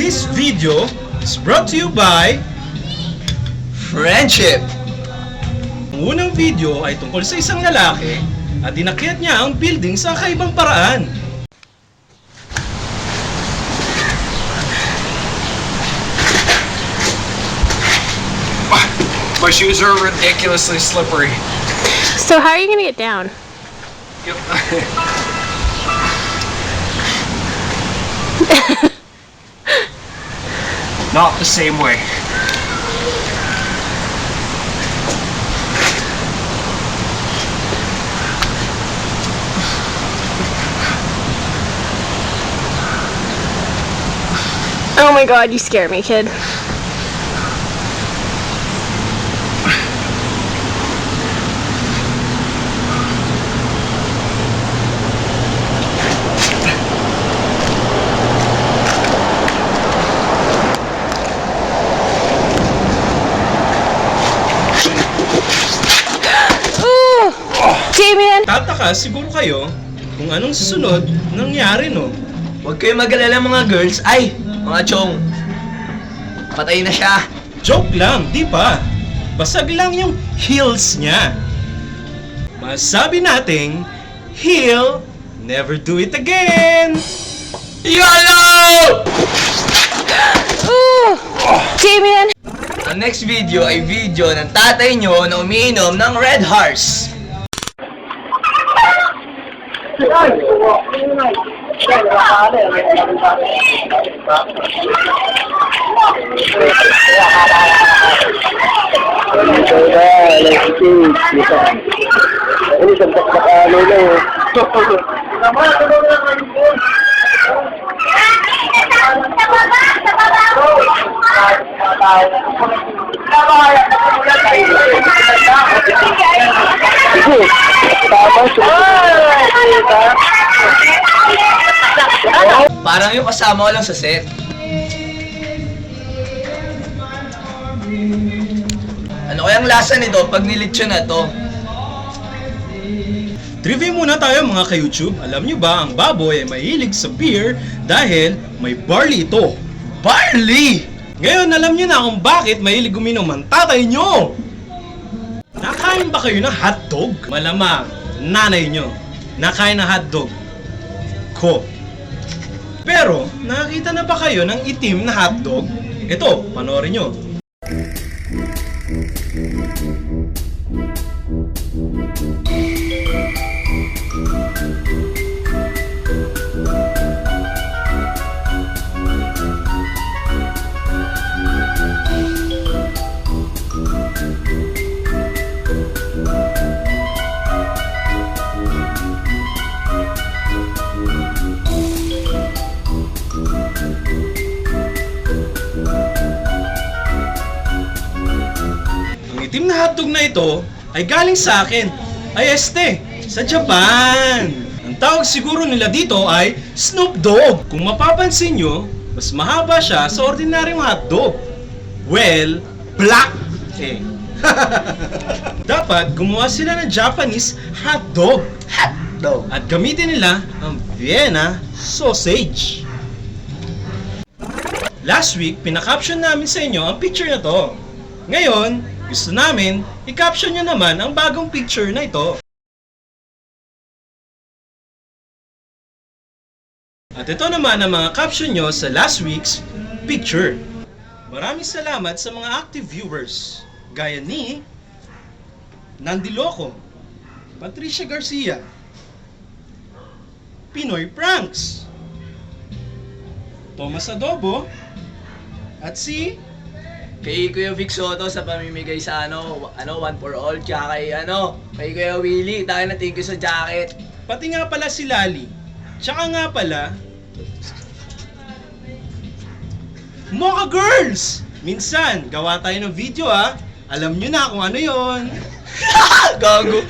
This video is brought to you by Friendship! Ang unang video ay tungkol sa isang lalaki at inakyat niya ang building sa kaibang paraan. My shoes are ridiculously slippery. So how are you gonna get down? Yep. Not the same way. Oh my god, you scare me, kid. Damien! Tataka siguro kayo kung anong susunod nangyari, no? Huwag kayo mag-alala mga girls. Ay, mga chong. Patay na siya. Joke lang, di ba? Basag lang yung heels niya. Masabi nating, he'll never do it again! YOLO! Damien! Ang next video ay video ng tatay nyo na umiinom ng Red Horse. Parang yung kasama ko lang sa set. Ano kayang lasa nito pag nilitsyon na to? Trivia muna tayo mga ka-YouTube. Alam nyo ba ang baboy ay mahilig sa beer dahil may barley ito? Barley! Ngayon alam nyo na kung bakit mahilig uminom ang tatay nyo! Nakain ba kayo ng hotdog? Malamang, nanay nyo. Nakain ng hotdog. Ko. Pero, nakakita na ba kayo ng itim na hotdog? Ito, panoorin nyo. Itim na hotdog na ito ay galing sa akin, ay sa Japan. Ang tawag siguro nila dito ay Snoop Dogg. Kung mapapansin nyo, mas mahaba siya sa ordinaryong hotdog. Well, black eh. Dapat gumawa sila ng Japanese hotdog. Hotdog. At gamitin nila ang Vienna sausage. Last week, pinakaption namin sa inyo ang picture na to. Ngayon, gusto namin, i-caption nyo naman ang bagong picture na ito. At ito naman ang mga caption nyo sa last week's picture. Maraming salamat sa mga active viewers, gaya ni Nandiloco, Patricia Garcia, Pinoy Pranks, Thomas Adobo, at si Kay Kuya Vic Soto sa pamimigay sa one for all, tsaka kay Kuya Willie, tayo na thank you sa jacket. pati nga pala si Lali. Tsaka nga pala, Mocha Girls! Minsan, gawa tayo ng video Alam nyo na kung ano yon. Gago.